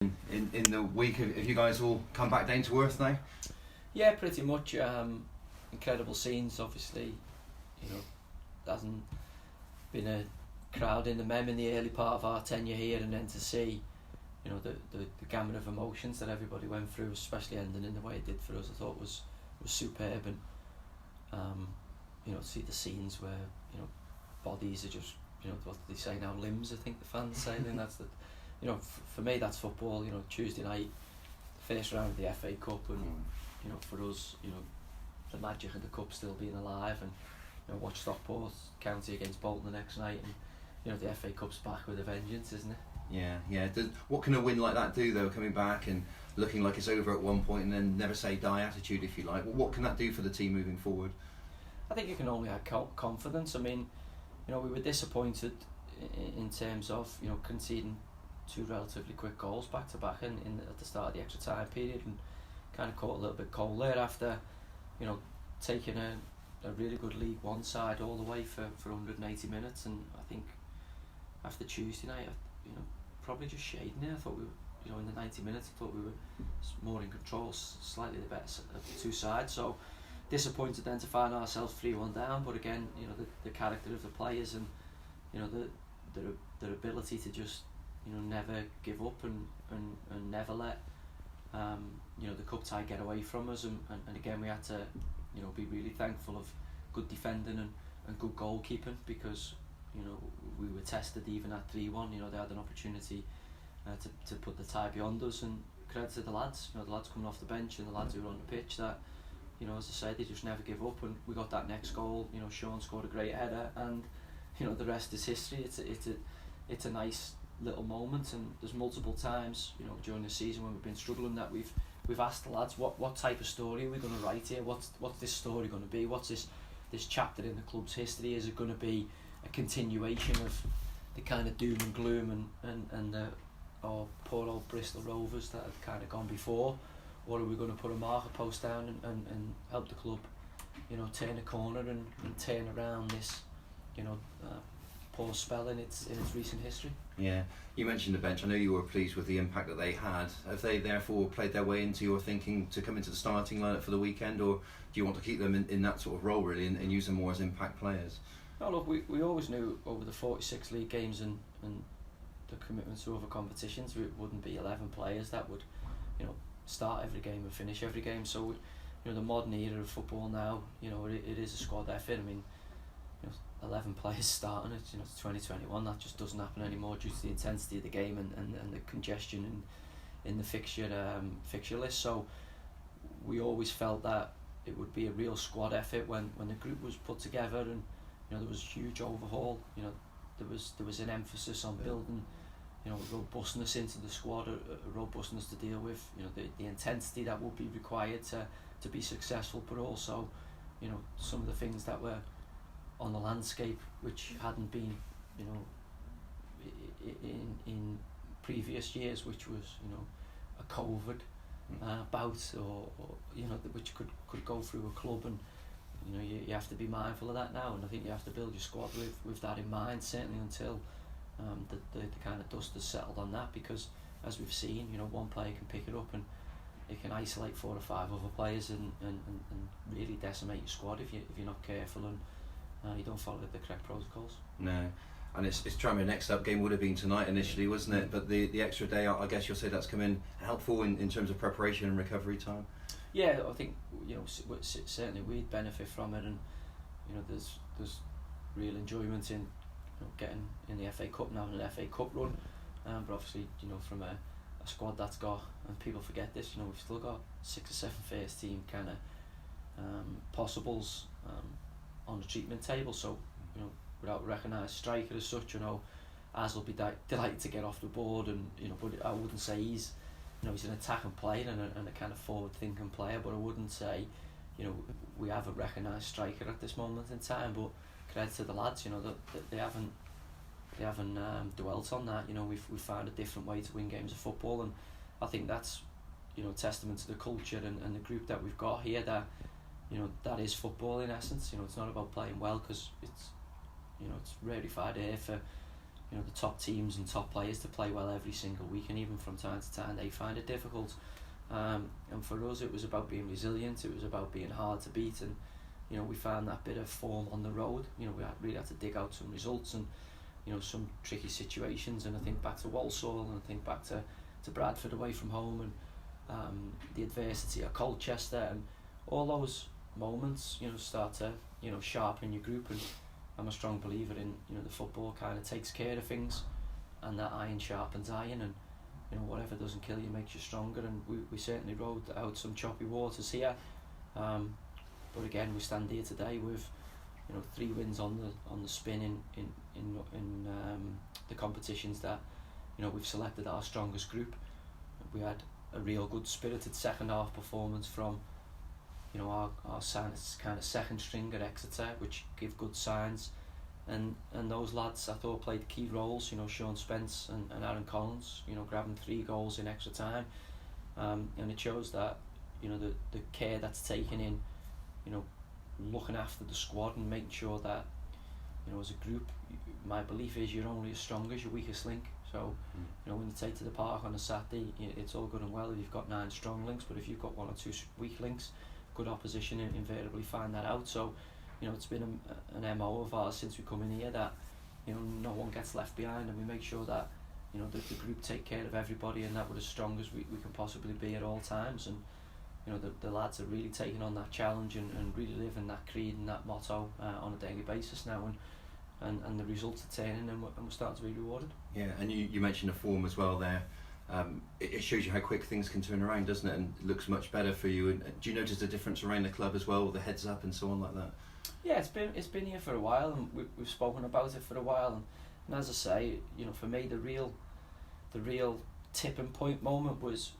In the week, have you guys all come back down to earth now? Yeah, pretty much. Incredible scenes, obviously. There hasn't been a crowd in the Mem in the early part of our tenure here, and then to see, the gamut of emotions that everybody went through, especially ending in the way it did for us, I thought was superb. And to see the scenes where bodies are just what do they say now, limbs, I think the fans say. And that's the for me that's football. Tuesday night, first round of the FA Cup, and for us, the magic of the cup still being alive, and watch Stockport County against Bolton the next night, and the FA Cup's back with a vengeance, isn't it? Yeah. What can a win like that do though, coming back and looking like it's over at one point, and then never say die attitude, if you like? What can that do for the team moving forward? I think you can only add confidence. I mean, we were disappointed in terms of conceding two relatively quick goals back to back at the start of the extra time period, and kind of caught a little bit cold there after taking a really good League One side all the way for 180 minutes. And I think after Tuesday night, probably just shading it. I thought we were, in the 90 minutes, I thought we were more in control, slightly the better of the two sides. So disappointed then to find ourselves 3-1 down, but again, the character of the players, and their ability to just never give up and never let the cup tie get away from us, and again we had to be really thankful of good defending and good goalkeeping, because we were tested even at 3-1. They had an opportunity to put the tie beyond us, and credit to the lads, the lads coming off the bench and the lads who were on the pitch, that as I said, they just never give up. And we got that next goal. Sean scored a great header, and the rest is history. It's a nice little moment, and there's multiple times during the season when we've been struggling that we've asked the lads, what type of story are we going to write here? What's this story going to be? What's this chapter in the club's history? Is it going to be a continuation of the kind of doom and gloom and the poor old Bristol Rovers that have kind of gone before? Or are we going to put a marker post down and help the club, turn a corner and turn around this, poor spell in its recent history? Yeah, you mentioned the bench. I know you were pleased with the impact that they had. Have they therefore played their way into your thinking to come into the starting lineup for the weekend, or do you want to keep them in that sort of role really, and use them more as impact players? No, look, we always knew over the 46 league games and the commitments to other competitions, it wouldn't be 11 players that would, start every game and finish every game. So, the modern era of football now, it is a squad effort. I mean, 11 players starting it, it's 2021, that just doesn't happen anymore due to the intensity of the game and the congestion in the fixture list. So we always felt that it would be a real squad effort when the group was put together, and there was a huge overhaul. There was an emphasis on building robustness into the squad, a robustness to deal with the intensity that would be required to be successful, but also some of the things that were on the landscape which hadn't been in previous years, which was a COVID bout, or which could go through a club, and you have to be mindful of that now, and I think you have to build your squad with that in mind, certainly until the kind of dust has settled on that, because as we've seen, one player can pick it up and it can isolate 4 or 5 other players and really decimate your squad if you're not careful and you don't follow the correct protocols. No, and it's Tranmere next up. Game would have been tonight initially, wasn't it? But the extra day, I guess you'll say that's come in helpful in terms of preparation and recovery time. Yeah, I think certainly we'd benefit from it, and there's real enjoyment in getting in the FA Cup now, and an FA Cup run, but obviously from a squad that's got, and people forget this, we've still got 6 or 7 first team kind of possibles on the treatment table. So without a recognised striker as such, Az will be delighted to get off the board, and but I wouldn't say he's an attacking player and a kind of forward thinking player, but I wouldn't say we have a recognised striker at this moment in time. But credit to the lads, that they haven't dwelt on that. We've found a different way to win games of football, and I think that's testament to the culture and the group that we've got here, that that is football in essence. It's not about playing well, because it's rarefied air for the top teams and top players to play well every single week, and even from time to time they find it difficult. And for us, it was about being resilient. It was about being hard to beat, and we found that bit of form on the road. We really had to dig out some results and some tricky situations. And I think back to Walsall, and I think back to Bradford away from home, and the adversity at Colchester, and all those moments start to sharpen your group. And I'm a strong believer in the football kind of takes care of things, and that iron sharpens iron, and whatever doesn't kill you makes you stronger. And we certainly rode out some choppy waters here, but again we stand here today with 3 wins on the spin in the competitions that we've selected our strongest group. We had a real good spirited second half performance from our kind of second string at Exeter, which give good signs, and those lads I thought played key roles. Sean Spence and Aaron Collins grabbing 3 goals in extra time, and it shows that the care that's taken in looking after the squad and making sure that as a group, my belief is you're only as strong as your weakest link. So when you take to the park on a Saturday, it's all good and well if you've got 9 strong links, but if you've got 1 or 2 weak links, good opposition invariably find that out. So it's been an MO of ours since we come in here that no one gets left behind, and we make sure that the group take care of everybody, and that we're as strong as we can possibly be at all times. And the lads are really taking on that challenge and really living that creed and that motto on a daily basis now, and the results are turning, and we're starting to be rewarded. Yeah, and you mentioned the form as well there. It shows you how quick things can turn around, doesn't it? And it looks much better for you. And do you notice the difference around the club as well, with the heads up and so on like that? Yeah, it's been here for a while, and we've spoken about it for a while. And as I say, for me, the real tipping point moment was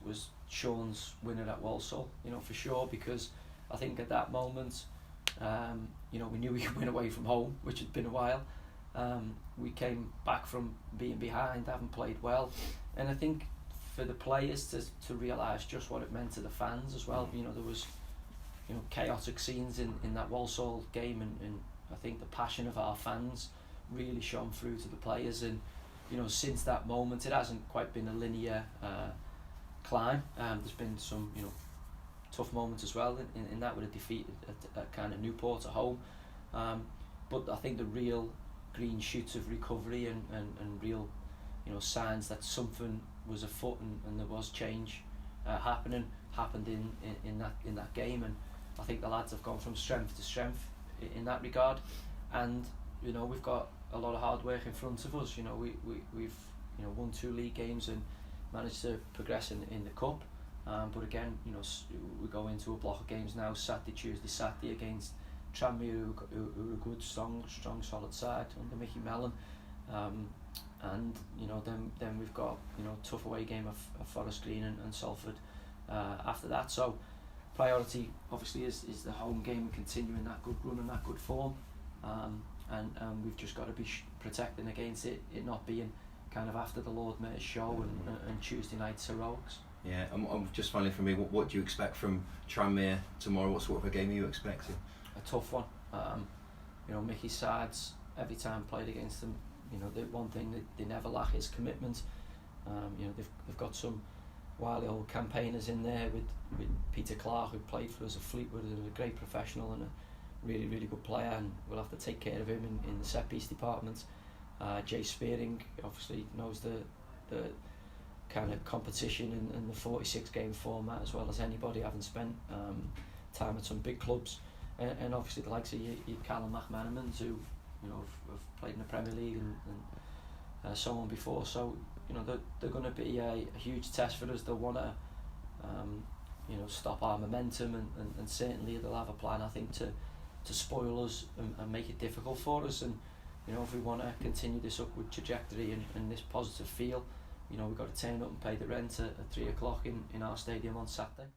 Sean's winner at Walsall. For sure, because I think at that moment, we knew we could win away from home, which had been a while. We came back from being behind, haven't played well, and I think for the players to realise just what it meant to the fans as well. There was chaotic scenes in that Walsall game, and I think the passion of our fans really shone through to the players. And since that moment, it hasn't quite been a linear climb. There's been some tough moments as well in that, with a defeat at kind of Newport at home, but I think the real green shoots of recovery and real signs that something was afoot and there was change happened in that game. And I think the lads have gone from strength to strength in that regard, and we've got a lot of hard work in front of us. We've won 2 league games and managed to progress in the cup, but again we go into a block of games now, Saturday, Tuesday, Saturday against Tranmere, who are a good, strong, solid side under Mickey Mellon, and then we've got tough away game of Forest Green and Salford after that. So priority obviously is the home game and continuing that good run and that good form, and we've just got to be protecting against it not being kind of after the Lord Mayor's show and Tuesday night's heroics. Yeah, just finally from me, what do you expect from Tranmere tomorrow? What sort of a game are you expecting? A tough one. Mickey's sides, every time played against them, the one thing that they never lack is commitment. They've got some wily old campaigners in there with Peter Clark, who played for us at Fleetwood, and a great professional and a really, really good player, and we'll have to take care of him in the set piece department. Jay Spearing obviously knows the kind of competition and the 46 game format as well as anybody, having spent time at some big clubs, and obviously the likes of your Callum McManamans, who have played in the Premier League and so on before. So they're going to be a huge test for us. They'll want to stop our momentum, and certainly they'll have a plan, I think, to spoil us and make it difficult for us. And if we want to continue this upward trajectory and this positive feel, we've got to turn up and pay the rent at 3 o'clock in our stadium on Saturday.